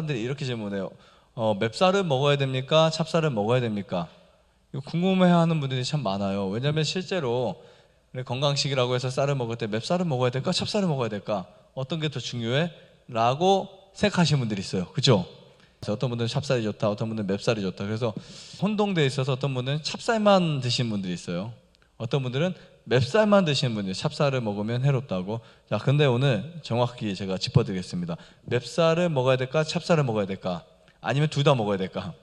사람들이 이렇게 질문해요. 맵쌀을 먹어야 됩니까? 찹쌀을 먹어야 됩니까? 이거 궁금해하는 분들이 참 많아요. 왜냐하면 실제로 건강식이라고 해서 쌀을 먹을 때 맵쌀을 먹어야 될까? 찹쌀을 먹어야 될까? 어떤 게 더 중요해? 라고 생각하시는 분들이 있어요. 그죠? 어떤 분들은 찹쌀이 좋다, 어떤 분들은 맵쌀이 좋다. 그래서 혼동돼 있어서 어떤 분들은 찹쌀만 드시는 분들이 있어요. 어떤 분들은 맵쌀만 드시는 분들이 찹쌀을 먹으면 해롭다고. 자, 근데 오늘 정확히 제가 짚어드리겠습니다. 맵쌀을 먹어야 될까? 찹쌀을 먹어야 될까? 아니면 둘 다 먹어야 될까?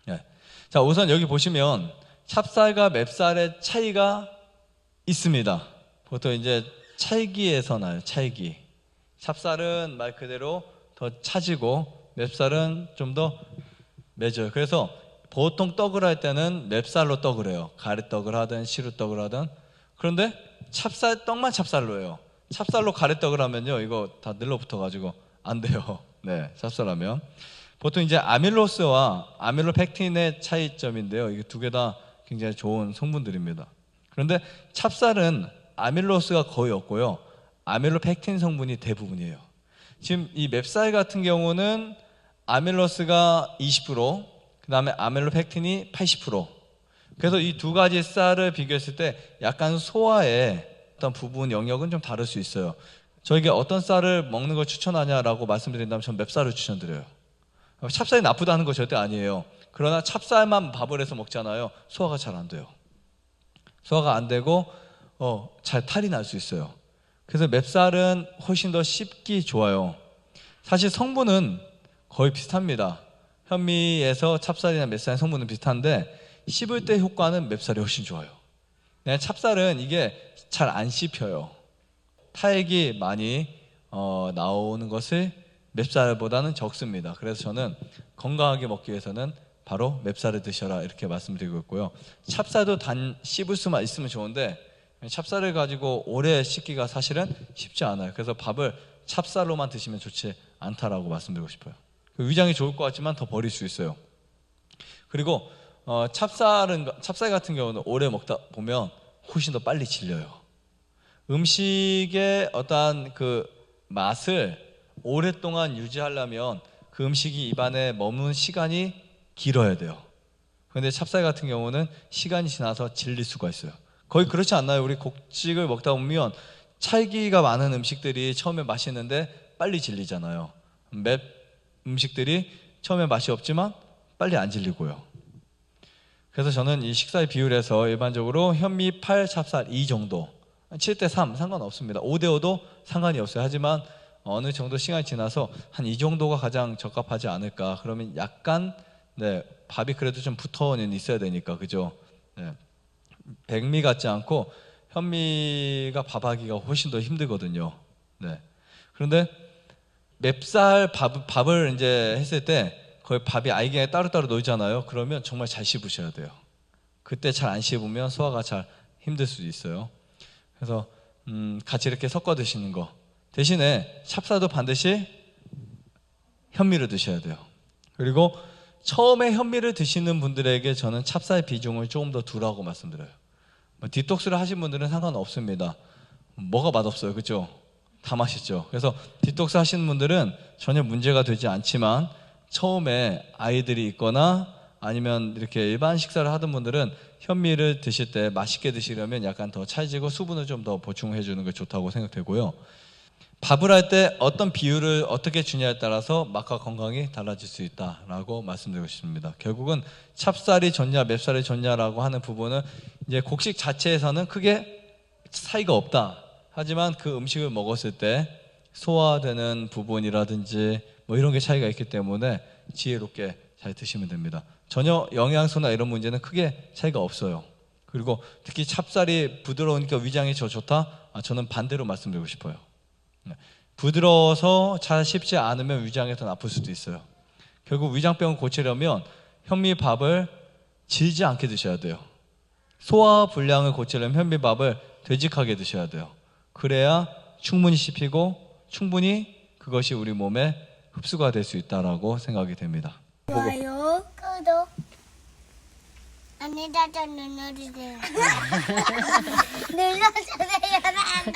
네. 자, 우선 여기 보시면 찹쌀과 맵쌀의 차이가 있습니다. 보통 이제 찰기에서 나요. 찰기. 찹쌀은 말 그대로 더 차지고 맵쌀은 좀 더 매져요. 그래서 보통 떡을 할 때는 맵쌀로 떡을 해요. 가래떡을 하든 시루떡을 하든. 그런데 떡만 찹쌀로 해요. 찹쌀로 가래떡을 하면요, 이거 다 늘러붙어가지고 안 돼요. 네, 찹쌀하면. 보통 이제 아밀로스와 아밀로펙틴의 차이점인데요. 이게 두 개 다 굉장히 좋은 성분들입니다. 그런데 찹쌀은 아밀로스가 거의 없고요, 아밀로펙틴 성분이 대부분이에요. 지금 이 맵쌀 같은 경우는 아밀로스가 20%, 그 다음에 아밀로펙틴이 80%. 그래서 이 두 가지 쌀을 비교했을 때 약간 소화의 어떤 부분 영역은 좀 다를 수 있어요. 저에게 어떤 쌀을 먹는 걸 추천하냐라고 말씀드린다면 전 맵쌀을 추천드려요. 찹쌀이 나쁘다는 거 절대 아니에요. 그러나 찹쌀만 밥을 해서 먹잖아요. 소화가 잘 안 돼요. 소화가 안 되고 잘 탈이 날 수 있어요. 그래서 맵쌀은 훨씬 더 씹기 좋아요. 사실 성분은 거의 비슷합니다. 현미에서 찹쌀이나 맵쌀의 성분은 비슷한데 씹을 때 효과는 맵쌀이 훨씬 좋아요. 찹쌀은 이게 잘 안 씹혀요. 타액이 많이 나오는 것을 맵쌀보다는 적습니다. 그래서 저는 건강하게 먹기 위해서는 바로 맵쌀을 드셔라 이렇게 말씀드리고 있고요. 찹쌀도 단 씹을 수만 있으면 좋은데 찹쌀을 가지고 오래 씹기가 사실은 쉽지 않아요. 그래서 밥을 찹쌀로만 드시면 좋지 않다라고 말씀드리고 싶어요. 위장이 좋을 것 같지만 더 버릴 수 있어요. 그리고 찹쌀 같은 경우는 오래 먹다 보면 훨씬 더 빨리 질려요. 음식의 어떠한 그 맛을 오랫동안 유지하려면 그 음식이 입안에 머무는 시간이 길어야 돼요. 그런데 찹쌀 같은 경우는 시간이 지나서 질릴 수가 있어요. 거의 그렇지 않나요? 우리 곡식을 먹다 보면 찰기가 많은 음식들이 처음에 맛있는데 빨리 질리잖아요. 맵 음식들이 처음에 맛이 없지만 빨리 안 질리고요. 그래서 저는 이 식사의 비율에서 일반적으로 현미 8, 찹쌀 2 정도, 7대 3 상관없습니다. 5대 5도 상관이 없어요. 하지만 어느 정도 시간이 지나서 한 이 정도가 가장 적합하지 않을까. 그러면 약간 밥이 그래도 좀 붙어는 있어야 되니까, 그죠? 네. 백미 같지 않고 현미가 밥하기가 훨씬 더 힘들거든요. 네. 그런데 맵쌀 밥을 이제 했을 때 거의 밥이 알갱이에 따로따로 놓이잖아요. 그러면 정말 잘 씹으셔야 돼요. 그때 잘 안 씹으면 소화가 잘 힘들 수도 있어요. 그래서 같이 이렇게 섞어 드시는 거 대신에 찹쌀도 반드시 현미를 드셔야 돼요. 그리고 처음에 현미를 드시는 분들에게 저는 찹쌀 비중을 조금 더 두라고 말씀드려요. 디톡스를 하신 분들은 상관없습니다. 뭐가 맛없어요, 그죠? 다 맛있죠. 그래서 디톡스 하시는 분들은 전혀 문제가 되지 않지만 처음에 아이들이 있거나 아니면 이렇게 일반 식사를 하던 분들은 현미를 드실 때 맛있게 드시려면 약간 더 찰지고 수분을 좀 더 보충해 주는 게 좋다고 생각되고요. 밥을 할 때 어떤 비율을 어떻게 주냐에 따라서 맛과 건강이 달라질 수 있다라고 말씀드리고 싶습니다. 결국은 찹쌀이 좋냐 맵쌀이 좋냐라고 하는 부분은 이제 곡식 자체에서는 크게 차이가 없다. 하지만 그 음식을 먹었을 때 소화되는 부분이라든지 뭐 이런 게 차이가 있기 때문에 지혜롭게 잘 드시면 됩니다. 전혀 영양소나 이런 문제는 크게 차이가 없어요. 그리고 특히 찹쌀이 부드러우니까 위장이 좋다? 저는 반대로 말씀드리고 싶어요. 부드러워서 잘 씹지 않으면 위장이 더 나쁠 수도 있어요. 결국 위장병을 고치려면 현미밥을 질지 않게 드셔야 돼요. 소화 불량을 고치려면 현미밥을 되직하게 드셔야 돼요. 그래야 충분히 씹히고 충분히 그것이 우리 몸에 흡수가 될 수 있다라고 생각이 됩니다. 좋아요, 구독. 안에다가 눌러주세요. 눌러주세요.